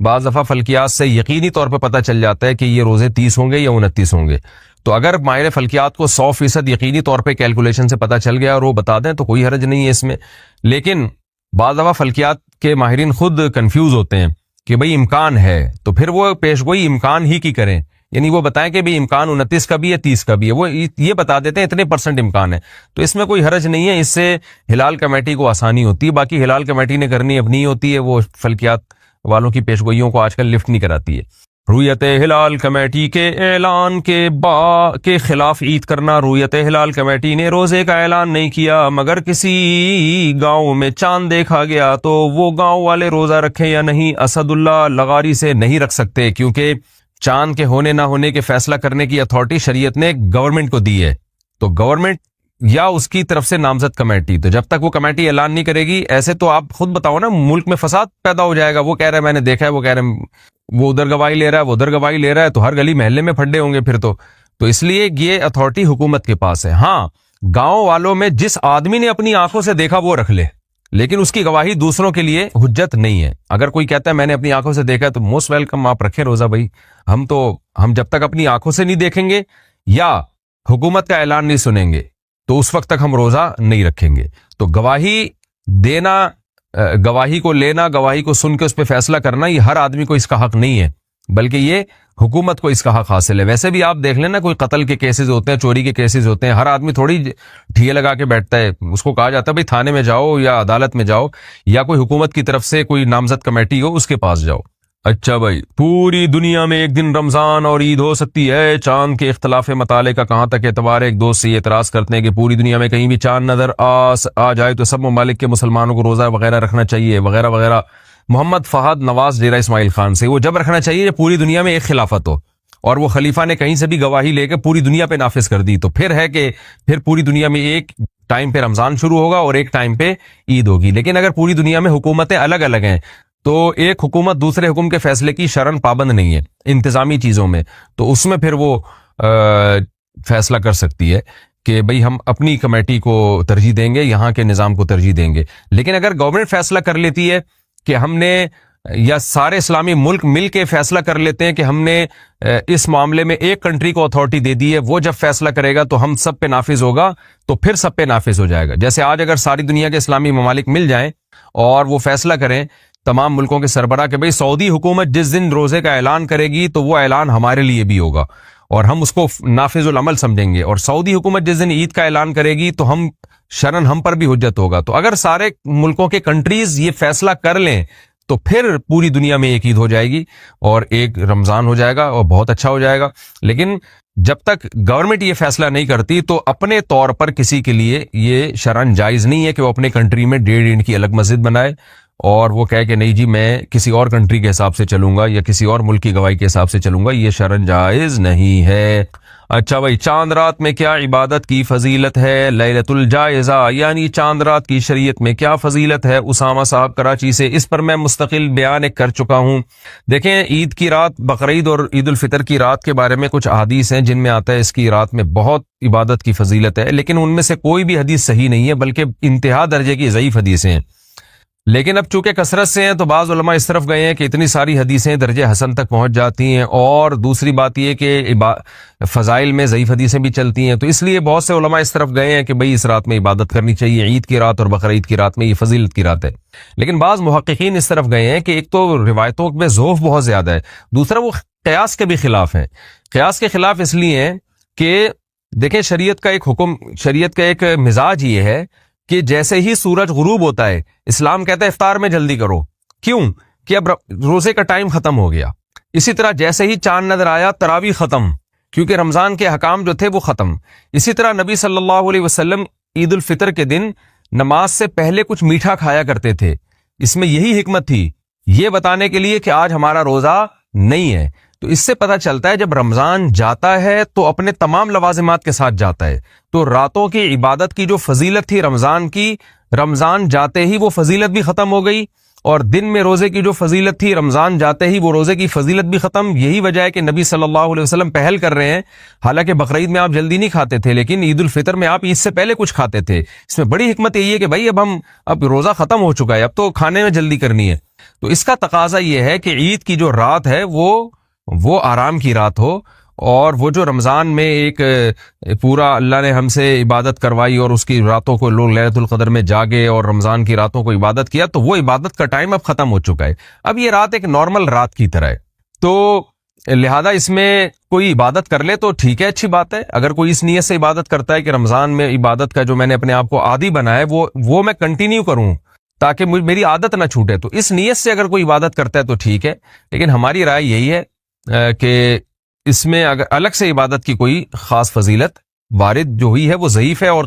بعض دفعہ فلکیات سے یقینی طور پہ پتہ چل جاتا ہے کہ یہ روزے 30 ہوں گے یا 29 ہوں گے. تو اگر ماہر فلکیات کو 100% یقینی طور پہ کیلکولیشن سے پتہ چل گیا اور وہ بتا دیں تو کوئی حرج نہیں ہے اس میں. لیکن بعض دفعہ فلکیات کے ماہرین خود کنفیوز ہوتے ہیں کہ بھئی امکان ہے، تو پھر وہ پیش گوئی امکان ہی کی کریں، یعنی وہ بتائیں کہ بھئی امکان 29 کا بھی ہے 30 کا بھی ہے، وہ یہ بتا دیتے ہیں اتنے % امکان ہے. تو اس میں کوئی حرج نہیں ہے، اس سے ہلال کمیٹی کو آسانی ہوتی ہے. باقی ہلال کمیٹی نے کرنی اپنی ہوتی ہے، وہ فلکیات والوں کی پیشگوئیوں کو آج کل لفٹ نہیں کراتی ہے. رویت ہلال کمیٹی کے اعلان کے خلاف عید کرنا. رویت ہلال کمیٹی نے روزے کا اعلان نہیں کیا، مگر کسی گاؤں میں چاند دیکھا گیا تو وہ گاؤں والے روزہ رکھیں یا نہیں. اسد اللہ لغاری سے نہیں رکھ سکتے، کیونکہ چاند کے ہونے نہ ہونے کے فیصلہ کرنے کی اتھارٹی شریعت نے گورنمنٹ کو دی ہے. تو گورنمنٹ یا اس کی طرف سے نامزد کمیٹی، تو جب تک وہ کمیٹی اعلان نہیں کرے گی، ایسے تو آپ خود بتاؤ نا، ملک میں فساد پیدا ہو جائے گا. وہ کہہ رہا ہے میں نے دیکھا ہے، وہ کہہ رہے ہیں وہ ادھر گواہی لے رہا ہے، وہ ادھر گواہی لے رہا ہے، تو ہر گلی محلے میں پھڈے ہوں گے پھر تو اس لیے یہ اتھارٹی حکومت کے پاس ہے. ہاں، گاؤں والوں میں جس آدمی نے اپنی آنکھوں سے دیکھا وہ رکھ لے، لیکن اس کی گواہی دوسروں کے لیے حجت نہیں ہے. اگر کوئی کہتا ہے میں نے اپنی آنکھوں سے دیکھا تو موسٹ ویلکم، آپ رکھیں روزہ. بھائی ہم جب تک اپنی آنکھوں سے نہیں دیکھیں گے یا حکومت کا اعلان نہیں سنیں گے تو اس وقت تک ہم روزہ نہیں رکھیں گے. تو گواہی دینا، گواہی کو لینا، گواہی کو سن کے اس پہ فیصلہ کرنا، یہ ہر آدمی کو اس کا حق نہیں ہے، بلکہ یہ حکومت کو اس کا حق حاصل ہے. ویسے بھی آپ دیکھ لینا، کوئی قتل کے کیسز ہوتے ہیں، چوری کے کیسز ہوتے ہیں، ہر آدمی تھوڑی ٹھیے لگا کے بیٹھتا ہے. اس کو کہا جاتا ہے بھائی تھانے میں جاؤ یا عدالت میں جاؤ یا کوئی حکومت کی طرف سے کوئی نامزد کمیٹی ہو اس کے پاس جاؤ. اچھا بھائی، پوری دنیا میں ایک دن رمضان اور عید ہو سکتی ہے. چاند کے اختلاف مطالعے کا کہاں تک اعتبار ہے؟ ایک دوست سے یہ اعتراض کرتے ہیں کہ پوری دنیا میں کہیں بھی چاند نظر آ جائے تو سب ممالک کے مسلمانوں کو روزہ وغیرہ رکھنا چاہیے وغیرہ وغیرہ. محمد فہد نواز ڈیرہ اسماعیل خان سے، وہ جب رکھنا چاہیے جب پوری دنیا میں ایک خلافت ہو اور وہ خلیفہ نے کہیں سے بھی گواہی لے کے پوری دنیا پہ نافذ کر دی، تو پھر ہے کہ پھر پوری دنیا میں ایک ٹائم پہ رمضان شروع ہوگا اور ایک ٹائم پہ عید ہوگی. لیکن اگر پوری دنیا میں حکومتیں الگ الگ ہیں تو ایک حکومت دوسرے حکم کے فیصلے کی شرعاً پابند نہیں ہے انتظامی چیزوں میں، تو اس میں پھر وہ فیصلہ کر سکتی ہے کہ بھئی ہم اپنی کمیٹی کو ترجیح دیں گے، یہاں کے نظام کو ترجیح دیں گے. لیکن اگر گورنمنٹ فیصلہ کر لیتی ہے کہ ہم نے، یا سارے اسلامی ملک مل کے فیصلہ کر لیتے ہیں کہ ہم نے اس معاملے میں ایک کنٹری کو اتھارٹی دے دی ہے، وہ جب فیصلہ کرے گا تو ہم سب پہ نافذ ہوگا، تو پھر سب پہ نافذ ہو جائے گا. جیسے آج اگر ساری دنیا کے اسلامی ممالک مل جائیں اور وہ فیصلہ کریں تمام ملکوں کے سربراہ کہ بھئی سعودی حکومت جس دن روزے کا اعلان کرے گی تو وہ اعلان ہمارے لیے بھی ہوگا اور ہم اس کو نافذ العمل سمجھیں گے، اور سعودی حکومت جس دن عید کا اعلان کرے گی تو ہم شرعاً ہم پر بھی حجت ہوگا. تو اگر سارے ملکوں کے کنٹریز یہ فیصلہ کر لیں تو پھر پوری دنیا میں ایک عید ہو جائے گی اور ایک رمضان ہو جائے گا اور بہت اچھا ہو جائے گا. لیکن جب تک گورنمنٹ یہ فیصلہ نہیں کرتی تو اپنے طور پر کسی کے لیے یہ شرعاً جائز نہیں ہے کہ وہ اپنے کنٹری میں 1.5 اینٹ کی الگ مسجد بنائے اور وہ کہے کہ نہیں جی میں کسی اور کنٹری کے حساب سے چلوں گا یا کسی اور ملک کی گواہی کے حساب سے چلوں گا. یہ شرعاً جائز نہیں ہے. اچھا بھائی، چاند رات میں کیا عبادت کی فضیلت ہے؟ لیلۃ الجائزہ یعنی چاند رات کی شریعت میں کیا فضیلت ہے؟ اسامہ صاحب کراچی سے، اس پر میں مستقل بیان کر چکا ہوں. دیکھیں، عید کی رات، بقرعید اور عید الفطر کی رات کے بارے میں کچھ احادیث ہیں جن میں آتا ہے اس کی رات میں بہت عبادت کی فضیلت ہے، لیکن ان میں سے کوئی بھی حدیث صحیح نہیں ہے، بلکہ انتہا درجے کی ضعیف حدیثیں ہیں. لیکن اب چونکہ کثرت سے ہیں تو بعض علماء اس طرف گئے ہیں کہ اتنی ساری حدیثیں درجہ حسن تک پہنچ جاتی ہیں، اور دوسری بات یہ کہ فضائل میں ضعیف حدیثیں بھی چلتی ہیں، تو اس لیے بہت سے علماء اس طرف گئے ہیں کہ بھئی اس رات میں عبادت کرنی چاہیے، عید کی رات اور بقرعید کی رات میں یہ فضیلت کی رات ہے. لیکن بعض محققین اس طرف گئے ہیں کہ ایک تو روایتوں میں ذوف بہت زیادہ ہے، دوسرا وہ قیاس کے بھی خلاف ہیں. قیاس کے خلاف اس لیے ہیں کہ دیکھیں، شریعت کا ایک حکم، شریعت کا ایک مزاج یہ ہے کہ جیسے ہی سورج غروب ہوتا ہے اسلام کہتا ہے افطار میں جلدی کرو. کیوں؟ کہ اب روزے کا ٹائم ختم ہو گیا. اسی طرح جیسے ہی چاند نظر آیا تراویح ختم، کیونکہ رمضان کے حکام جو تھے وہ ختم. اسی طرح نبی صلی اللہ علیہ وسلم عید الفطر کے دن نماز سے پہلے کچھ میٹھا کھایا کرتے تھے. اس میں یہی حکمت تھی، یہ بتانے کے لیے کہ آج ہمارا روزہ نہیں ہے. تو اس سے پتہ چلتا ہے جب رمضان جاتا ہے تو اپنے تمام لوازمات کے ساتھ جاتا ہے. تو راتوں کی عبادت کی جو فضیلت تھی رمضان کی، رمضان جاتے ہی وہ فضیلت بھی ختم ہو گئی، اور دن میں روزے کی جو فضیلت تھی رمضان جاتے ہی وہ روزے کی فضیلت بھی ختم. یہی وجہ ہے کہ نبی صلی اللہ علیہ وسلم پہل کر رہے ہیں. حالانکہ بقرعید میں آپ جلدی نہیں کھاتے تھے، لیکن عید الفطر میں آپ عید سے پہلے کچھ کھاتے تھے. اس میں بڑی حکمت یہی ہے کہ بھائی اب روزہ ختم ہو چکا ہے، اب تو کھانے میں جلدی کرنی ہے. تو اس کا تقاضا یہ ہے کہ عید کی جو رات ہے وہ آرام کی رات ہو، اور وہ جو رمضان میں ایک پورا اللہ نے ہم سے عبادت کروائی اور اس کی راتوں کو لوگ لیلۃ القدر میں جاگے اور رمضان کی راتوں کو عبادت کیا، تو وہ عبادت کا ٹائم اب ختم ہو چکا ہے. اب یہ رات ایک نارمل رات کی طرح ہے، تو لہذا اس میں کوئی عبادت کر لے تو ٹھیک ہے، اچھی بات ہے. اگر کوئی اس نیت سے عبادت کرتا ہے کہ رمضان میں عبادت کا جو میں نے اپنے آپ کو عادی بنا ہے وہ میں کنٹینیو کروں تاکہ میری عادت نہ چھوٹے، تو اس نیت سے اگر کوئی عبادت کرتا ہے تو ٹھیک ہے. لیکن ہماری رائے یہی ہے کہ اس میں اگر الگ سے عبادت کی کوئی خاص فضیلت وارد جو ہوئی ہے وہ ضعیف ہے اور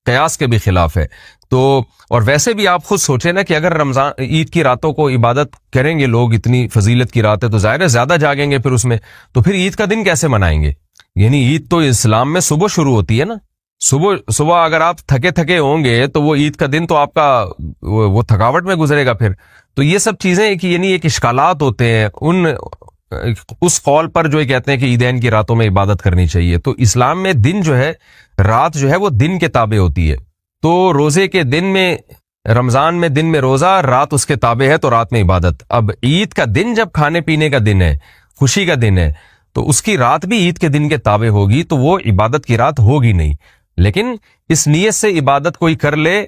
قیاس کے بھی خلاف ہے. تو اور ویسے بھی آپ خود سوچیں نا کہ اگر رمضان عید کی راتوں کو عبادت کریں گے لوگ، اتنی فضیلت کی رات ہے تو ظاہر ہے زیادہ جاگیں گے پھر اس میں، تو پھر عید کا دن کیسے منائیں گے؟ یعنی عید تو اسلام میں صبح شروع ہوتی ہے نا، صبح اگر آپ تھکے ہوں گے تو وہ عید کا دن تو آپ کا وہ تھکاوٹ میں گزرے گا پھر. تو یہ سب چیزیں یعنی ایک اشکالات ہوتے ہیں اس قول پر جو کہتے ہیں کہ عیدین کی راتوں میں عبادت کرنی چاہیے. تو اسلام میں دن جو ہے، رات جو ہے وہ دن کے تابع ہوتی ہے. تو روزے کے دن میں، رمضان میں دن میں روزہ، رات اس کے تابع ہے تو رات میں عبادت. اب عید کا دن جب کھانے پینے کا دن ہے، خوشی کا دن ہے، تو اس کی رات بھی عید کے دن کے تابع ہوگی، تو وہ عبادت کی رات ہوگی نہیں. لیکن اس نیت سے عبادت کوئی کر لے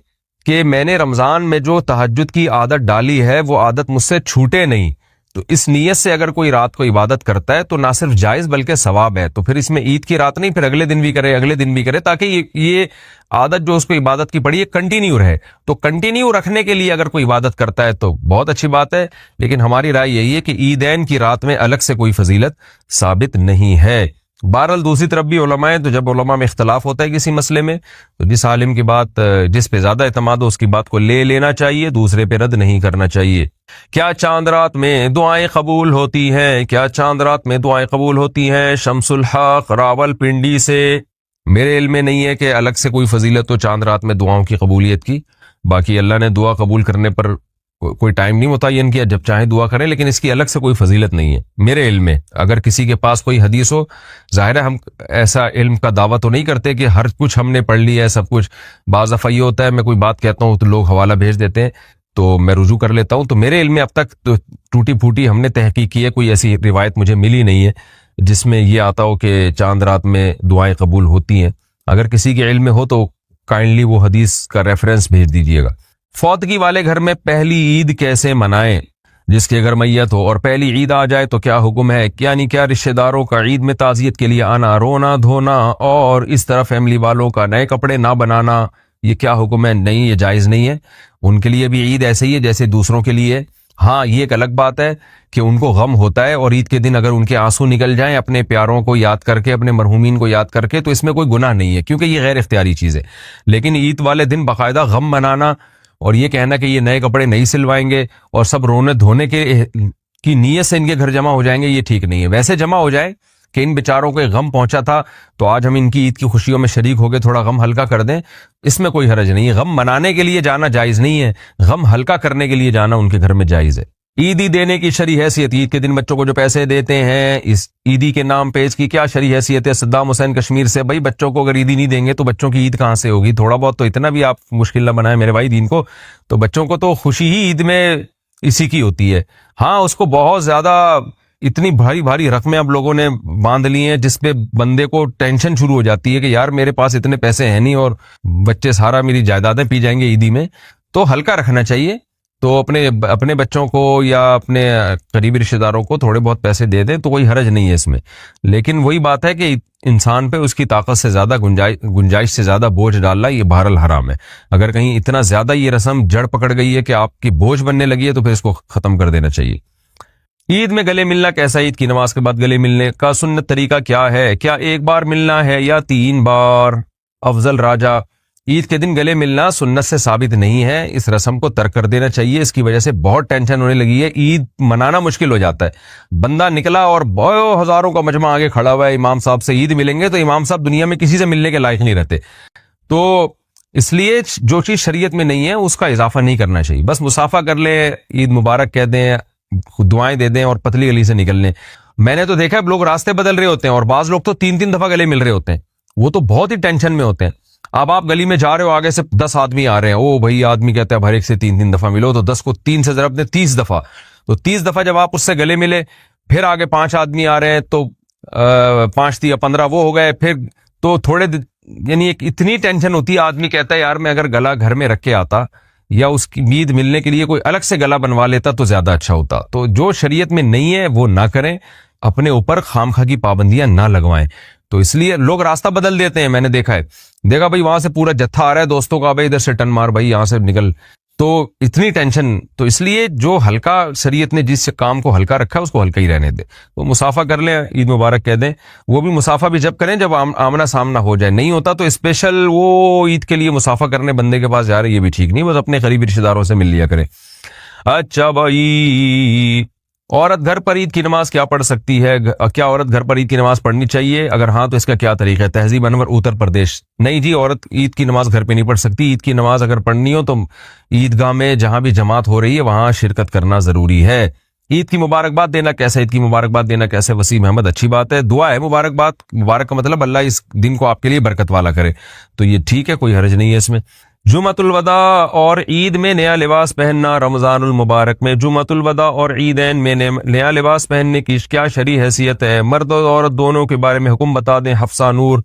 کہ میں نے رمضان میں جو تہجد کی عادت ڈالی ہے وہ عادت مجھ سے چھوٹے نہیں، تو اس نیت سے اگر کوئی رات کو عبادت کرتا ہے تو نہ صرف جائز بلکہ ثواب ہے. تو پھر اس میں عید کی رات نہیں، پھر اگلے دن بھی کرے تاکہ یہ عادت جو اس کو عبادت کی پڑی ہے کنٹینیو رہے. تو کنٹینیو رکھنے کے لیے اگر کوئی عبادت کرتا ہے تو بہت اچھی بات ہے. لیکن ہماری رائے یہی ہے کہ عیدین کی رات میں الگ سے کوئی فضیلت ثابت نہیں ہے. بہرحال دوسری طرف بھی علماء ہیں، تو جب علماء میں اختلاف ہوتا ہے کسی مسئلے میں تو جس عالم کی بات، جس پہ زیادہ اعتماد ہو اس کی بات کو لے لینا چاہیے، دوسرے پہ رد نہیں کرنا چاہیے. کیا چاند رات میں دعائیں قبول ہوتی ہیں؟ کیا چاند رات میں دعائیں قبول ہوتی ہیں؟ شمس الحق راول پنڈی سے. میرے علم میں نہیں ہے کہ الگ سے کوئی فضیلت ہو چاند رات میں دعاؤں کی قبولیت کی. باقی اللہ نے دعا قبول کرنے پر کوئی ٹائم نہیں متعین کیا، جب چاہیں دعا کریں، لیکن اس کی الگ سے کوئی فضیلت نہیں ہے میرے علم میں. اگر کسی کے پاس کوئی حدیث ہو، ظاہر ہے ہم ایسا علم کا دعویٰ تو نہیں کرتے کہ ہر کچھ ہم نے پڑھ لیا ہے سب کچھ. بعض دفعہ یہ ہوتا ہے میں کوئی بات کہتا ہوں تو لوگ حوالہ بھیج دیتے ہیں تو میں رجوع کر لیتا ہوں. تو میرے علم میں اب تک تو ٹوٹی پھوٹی ہم نے تحقیق کی ہے، کوئی ایسی روایت مجھے ملی نہیں ہے جس میں یہ آتا ہو کہ چاند رات میں دعائیں قبول ہوتی ہیں. اگر کسی کے علم میں ہو تو کائنڈلی وہ حدیث کا ریفرنس بھیج دیجیے گا. فوتگی والے گھر میں پہلی عید کیسے منائیں؟ جس کے گھر میت ہو اور پہلی عید آ جائے تو کیا حکم ہے؟ یعنی کیا رشتہ داروں کا عید میں تعزیت کے لیے آنا، رونا دھونا، اور اس طرح فیملی والوں کا نئے کپڑے نہ بنانا، یہ کیا حکم ہے؟ نہیں، یہ جائز نہیں ہے. ان کے لیے بھی عید ایسے ہی ہے جیسے دوسروں کے لیے. ہاں یہ ایک الگ بات ہے کہ ان کو غم ہوتا ہے، اور عید کے دن اگر ان کے آنسو نکل جائیں اپنے پیاروں کو یاد کر کے، اپنے مرحومین کو یاد کر کے، تو اس میں کوئی گناہ نہیں ہے کیونکہ یہ غیر اختیاری چیز ہے. لیکن عید والے دن باقاعدہ غم منانا اور یہ کہنا کہ یہ نئے کپڑے نہیں سلوائیں گے اور سب رونے دھونے کی نیت سے ان کے گھر جمع ہو جائیں گے، یہ ٹھیک نہیں ہے. ویسے جمع ہو جائے کہ ان بیچاروں کو غم پہنچا تھا تو آج ہم ان کی عید کی خوشیوں میں شریک ہو کے تھوڑا غم ہلکا کر دیں، اس میں کوئی حرج نہیں ہے. غم منانے کے لیے جانا جائز نہیں ہے، غم ہلکا کرنے کے لیے جانا ان کے گھر میں جائز ہے. عیدی دینے کی شرعی حیثیت، عید کے دن بچوں کو جو پیسے دیتے ہیں اس عیدی کے نام پہ، اس کی کیا شرعی حیثیت ہے؟ صدام حسین کشمیر سے. بھائی بچوں کو اگر عیدی نہیں دیں گے تو بچوں کی عید کہاں سے ہوگی؟ تھوڑا بہت تو اتنا بھی آپ مشکل نہ بنائیں میرے بھائی دین کو. تو بچوں کو تو خوشی ہی عید میں اسی کی ہوتی ہے. ہاں اس کو بہت زیادہ اتنی بھاری رقمیں اب لوگوں نے باندھ لی ہیں جس پہ بندے کو ٹینشن شروع ہو جاتی ہے کہ یار میرے پاس اتنے پیسے ہیں نہیں اور بچے سارا میری جائیدادیں پی جائیں گے عیدی میں. تو ہلکا رکھنا چاہیے. تو اپنے بچوں کو یا اپنے قریبی رشتہ داروں کو تھوڑے بہت پیسے دے دیں تو کوئی حرج نہیں ہے اس میں. لیکن وہی بات ہے کہ انسان پہ اس کی طاقت سے زیادہ گنجائش سے زیادہ بوجھ ڈالنا یہ بہرحال حرام ہے. اگر کہیں اتنا زیادہ یہ رسم جڑ پکڑ گئی ہے کہ آپ کی بوجھ بننے لگی ہے تو پھر اس کو ختم کر دینا چاہیے. عید میں گلے ملنا کیسا؟ عید کی نماز کے بعد گلے ملنے کا سنت طریقہ کیا ہے؟ کیا ایک بار ملنا ہے یا 3 بار؟ افضل راجہ، عید کے دن گلے ملنا سنت سے ثابت نہیں ہے، اس رسم کو ترک کر دینا چاہیے. اس کی وجہ سے بہت ٹینشن ہونے لگی ہے، عید منانا مشکل ہو جاتا ہے. بندہ نکلا اور بہت ہزاروں کا مجمع آگے کھڑا ہوا ہے، امام صاحب سے عید ملیں گے، تو امام صاحب دنیا میں کسی سے ملنے کے لائق نہیں رہتے. تو اس لیے جو چیز شریعت میں نہیں ہے اس کا اضافہ نہیں کرنا چاہیے. بس مصافحہ کر لیں، عید مبارک کہہ دیں، دعائیں دے دیں اور پتلی گلی سے نکل لیں. میں نے تو دیکھا ہے لوگ راستے بدل رہے ہوتے ہیں اور بعض لوگ تو 3 دفعہ گلے مل رہے ہوتے ہیں، وہ تو بہت ہی ٹینشن میں ہوتے ہیں. اب آپ گلی میں جا رہے ہو, آگے سے 10 آدمی آ رہے ہیں, او بھائی آدمی کہتا ہے ہر ایک سے 3 دفعہ ملو, تو 10 کو 3 سے ضرب دیں 30 دفعہ, تو 30 دفعہ جب آپ اس سے گلے ملے, پھر آگے 5 آدمی آ رہے ہیں تو 5 یا 15 وہ ہو گئے, پھر تو تھوڑے یعنی ایک اتنی ٹینشن ہوتی ہے, آدمی کہتا ہے یار میں اگر گلا گھر میں رکھ کے آتا یا اس کی عید ملنے کے لیے کوئی الگ سے گلا بنوا لیتا تو زیادہ اچھا ہوتا. تو جو شریعت میں نہیں ہے وہ نہ کریں, اپنے اوپر خامخواہ کی پابندیاں نہ لگوائیں. تو اس لیے لوگ راستہ بدل دیتے ہیں, میں نے دیکھا بھائی وہاں سے پورا جتھا آ رہا ہے دوستوں کا, بھائی ادھر سے ٹن مار, بھائی یہاں سے نکل, تو اتنی ٹینشن. تو اس لیے جو ہلکا شریعت نے جس کام کو ہلکا رکھا ہے اس کو ہلکا ہی رہنے دے. تو مسافہ کر لیں, عید مبارک کہہ دیں, وہ بھی مسافہ بھی جب کریں جب آمنا سامنا ہو جائے. نہیں ہوتا تو اسپیشل وہ عید کے لیے مسافہ کرنے بندے کے پاس جا رہے, یہ بھی ٹھیک نہیں, بس اپنے قریبی رشتے داروں سے مل لیا کریں. اچھا بھائی, عورت گھر پر عید کی نماز کیا پڑھ سکتی ہے؟ کیا عورت گھر پر عید کی نماز پڑھنی چاہیے؟ اگر ہاں تو اس کا کیا طریقہ ہے؟ تہذیب انور اتر پردیش. نہیں جی, عورت عید کی نماز گھر پہ نہیں پڑھ سکتی. عید کی نماز اگر پڑھنی ہو تو عیدگاہ میں جہاں بھی جماعت ہو رہی ہے وہاں شرکت کرنا ضروری ہے. عید کی مبارکباد دینا کیسے؟ عید کی مبارکباد دینا کیسے؟ وسیم احمد, اچھی بات ہے, دعا ہے مبارکباد. مبارک کا مطلب اللہ اس دن کو آپ کے لیے برکت والا کرے, تو یہ ٹھیک ہے, کوئی حرج نہیں ہے اس میں. جمعۃ الوداع اور عید میں نیا لباس پہننا رمضان المبارک میں. جمعۃ الوداع اور عیدین میں نیا لباس پہننے کی کیا شرعی حیثیت ہے؟ مرد اور عورت دونوں کے بارے میں حکم بتا دیں. حفصہ نور.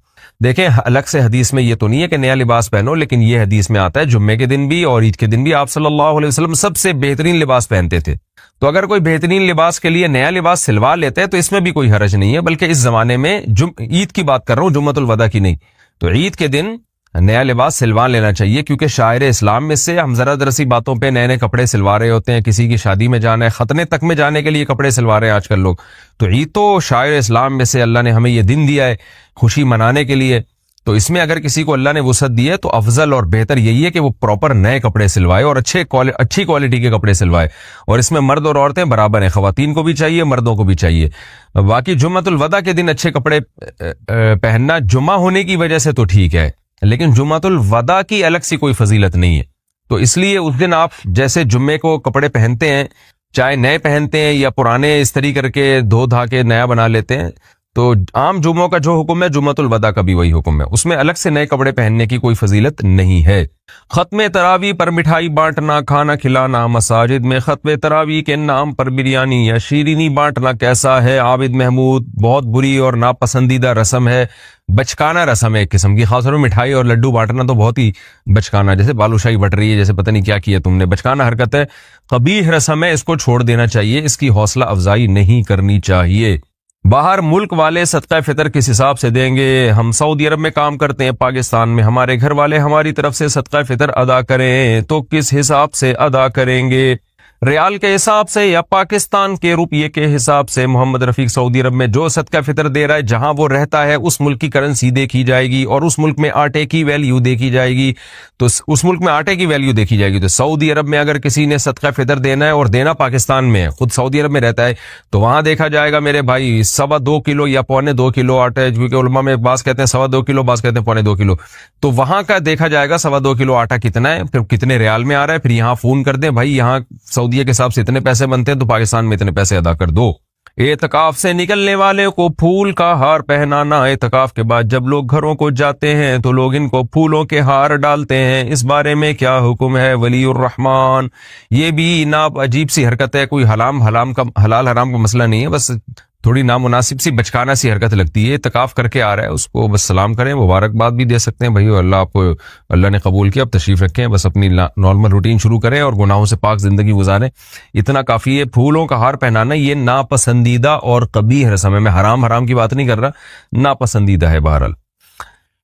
دیکھیں الگ سے حدیث میں یہ تو نہیں ہے کہ نیا لباس پہنو, لیکن یہ حدیث میں آتا ہے جمعے کے دن بھی اور عید کے دن بھی آپ صلی اللہ علیہ وسلم سب سے بہترین لباس پہنتے تھے. تو اگر کوئی بہترین لباس کے لیے نیا لباس سلوا لیتے ہیں تو اس میں بھی کوئی حرج نہیں ہے, بلکہ اس زمانے میں عید کی بات کر رہا ہوں, جمعۃ الوداع کی نہیں. تو عید کے دن نیا لباس سلوان لینا چاہیے, کیونکہ شاعر اسلام میں سے ہم ذرا درسی باتوں پہ نئے نئے کپڑے سلوا رہے ہوتے ہیں. کسی کی شادی میں جانا ہے, ختنے تک میں جانے کے لیے کپڑے سلوا رہے ہیں آج کل لوگ. تو عید تو شاعر اسلام میں سے اللہ نے ہمیں یہ دن دیا ہے خوشی منانے کے لیے. تو اس میں اگر کسی کو اللہ نے وسعت دی ہے تو افضل اور بہتر یہی ہے کہ وہ پراپر نئے کپڑے سلوائے اور اچھی کوالٹی کے کپڑے سلوائے. اور اس میں مرد اور عورتیں برابر ہیں, خواتین کو بھی چاہیے مردوں کو بھی چاہیے. باقی جمعۃ الوداع کے دن اچھے کپڑے پہننا جمعہ ہونے کی وجہ سے تو ٹھیک ہے, لیکن جمعۃ الوداع کی الگ سی کوئی فضیلت نہیں ہے. تو اس لیے اس دن آپ جیسے جمعے کو کپڑے پہنتے ہیں, چاہے نئے پہنتے ہیں یا پرانے استری کر کے دھو دھا کے نیا بنا لیتے ہیں, تو عام جمعوں کا جو حکم ہے جمعۃ الوداع کا بھی وہی حکم ہے. اس میں الگ سے نئے کپڑے پہننے کی کوئی فضیلت نہیں ہے. ختم تراویح پر مٹھائی بانٹنا, کھانا کھلانا. مساجد میں ختم تراویح کے نام پر بریانی یا شیرینی بانٹنا کیسا ہے؟ عابد محمود, بہت بری اور ناپسندیدہ رسم ہے, بچکانا رسم ہے ایک قسم کی. خاص طور پر مٹھائی اور لڈو بانٹنا تو بہت ہی بچکانا, جیسے بالوشاہی بٹ رہی ہے, جیسے پتہ نہیں کیا کیا تم نے. بچکانا حرکت ہے, قبیح رسم ہے, اس کو چھوڑ دینا چاہیے, اس کی حوصلہ افزائی نہیں کرنی چاہیے. باہر ملک والے صدقہ فطر کس حساب سے دیں گے؟ ہم سعودی عرب میں کام کرتے ہیں, پاکستان میں ہمارے گھر والے ہماری طرف سے صدقہ فطر ادا کریں تو کس حساب سے ادا کریں گے؟ ریال کے حساب سے یا پاکستان کے روپیے کے حساب سے؟ محمد رفیق, سعودی عرب میں جو صدقہ فطر دے رہا ہے جہاں وہ رہتا ہے اس ملک کی کرنسی دیکھی جائے گی اور اس ملک میں آٹے کی ویلیو دیکھی جائے گی. تو اس ملک میں آٹے کی ویلیو دیکھی جائے گی. تو سعودی عرب میں اگر کسی نے صدقہ فطر دینا ہے اور دینا پاکستان میں ہے, خود سعودی عرب میں رہتا ہے, تو وہاں دیکھا جائے گا میرے بھائی 2.25 کلو یا 2.25 کلو آٹا ہے, کیونکہ علماء میں بعض کہتے ہیں 2.25 کلو, بعض کہتے ہیں 2.25 کلو. تو وہاں کا دیکھا جائے گا 2.25 کلو آٹا کتنا ہے, پھر کتنے ریال میں آ رہا ہے, پھر یہاں فون کر دیں بھائی یہاں سعودیہ کے حساب سے اتنے پیسے بنتے ہیں تو پاکستان میں اتنے پیسے ادا کر دو. اعتکاف سے نکلنے والے کو پھول کا ہار پہنانا. اعتکاف کے بعد جب لوگ گھروں کو جاتے ہیں تو لوگ ان کو پھولوں کے ہار ڈالتے ہیں, اس بارے میں کیا حکم ہے؟ ولی الرحمان. یہ بھی عجیب سی حرکت ہے, کوئی حلال حرام کا مسئلہ نہیں ہے, بس تھوڑی نامناسب سی بچکانا سی حرکت لگتی ہے. اعتکاف کر کے آ رہا ہے, اس کو بس سلام کریں, مبارکباد بھی دے سکتے ہیں, بھائی اللہ آپ کو اللہ نے قبول کیا, اب تشریف رکھیں, بس اپنی نارمل روٹین شروع کریں اور گناہوں سے پاک زندگی گزاریں, اتنا کافی ہے. پھولوں کا ہار پہنانا یہ ناپسندیدہ اور قبیح رسم ہے. میں حرام کی بات نہیں کر رہا, ناپسندیدہ ہے. بہرحال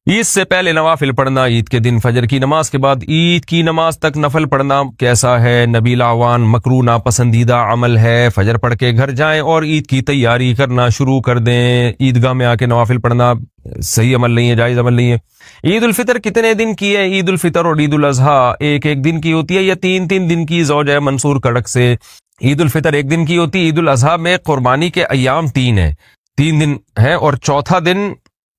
عید سے پہلے نوافل پڑھنا, عید کے دن فجر کی نماز کے بعد عید کی نماز تک نفل پڑھنا کیسا ہے؟ نبیل اعوان, مکروہ ناپسندیدہ عمل ہے. فجر پڑھ کے گھر جائیں اور عید کی تیاری کرنا شروع کر دیں. عیدگاہ میں آ کے نوافل پڑھنا صحیح عمل نہیں ہے, جائز عمل نہیں ہے. عید الفطر کتنے دن کی ہے؟ عید الفطر اور عید الاضحیٰ ایک دن کی ہوتی ہے یا 3 دن کی؟ زوجہ منصور کڑک سے. عید الفطر 1 دن کی ہوتی ہے. عید الاضحیٰ میں قربانی کے ایام 3 ہیں, 3 دن ہے, اور چوتھا دن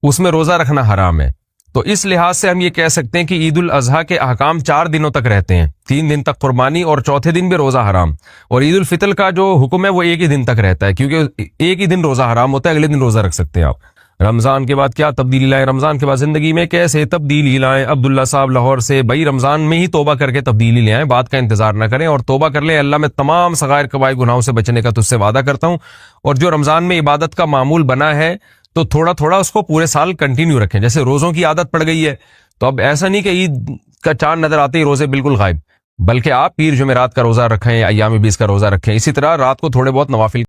اس میں روزہ رکھنا حرام ہے. تو اس لحاظ سے ہم یہ کہہ سکتے ہیں کہ عید الاضحیٰ کے احکام 4 دنوں تک رہتے ہیں, 3 دن تک قربانی اور چوتھے دن بھی روزہ حرام. اور عید الفطر کا جو حکم ہے وہ 1 ہی دن تک رہتا ہے, کیونکہ 1 ہی دن روزہ حرام ہوتا ہے, اگلے دن روزہ رکھ سکتے ہیں آپ. رمضان کے بعد کیا تبدیلی لائیں؟ رمضان کے بعد زندگی میں کیسے تبدیلی لائیں؟ عبداللہ صاحب لاہور سے، بھائی رمضان میں ہی توبہ کر کے تبدیلی لے آئیں، بات کا انتظار نہ کریں اور توبہ کر لیں۔ اللہ میں تمام صغائر کبائر گناہوں سے بچنے کا تجھ سے وعدہ کرتا ہوں، اور جو رمضان میں عبادت کا معمول بنا ہے تو تھوڑا تھوڑا اس کو پورے سال کنٹینیو رکھیں۔ جیسے روزوں کی عادت پڑ گئی ہے تو اب ایسا نہیں کہ عید کا چاند نظر آتے ہی روزے بالکل غائب، بلکہ آپ پیر جمعرات کا روزہ رکھیں، ایام 20 کا روزہ رکھیں، اسی طرح رات کو تھوڑے بہت نوافل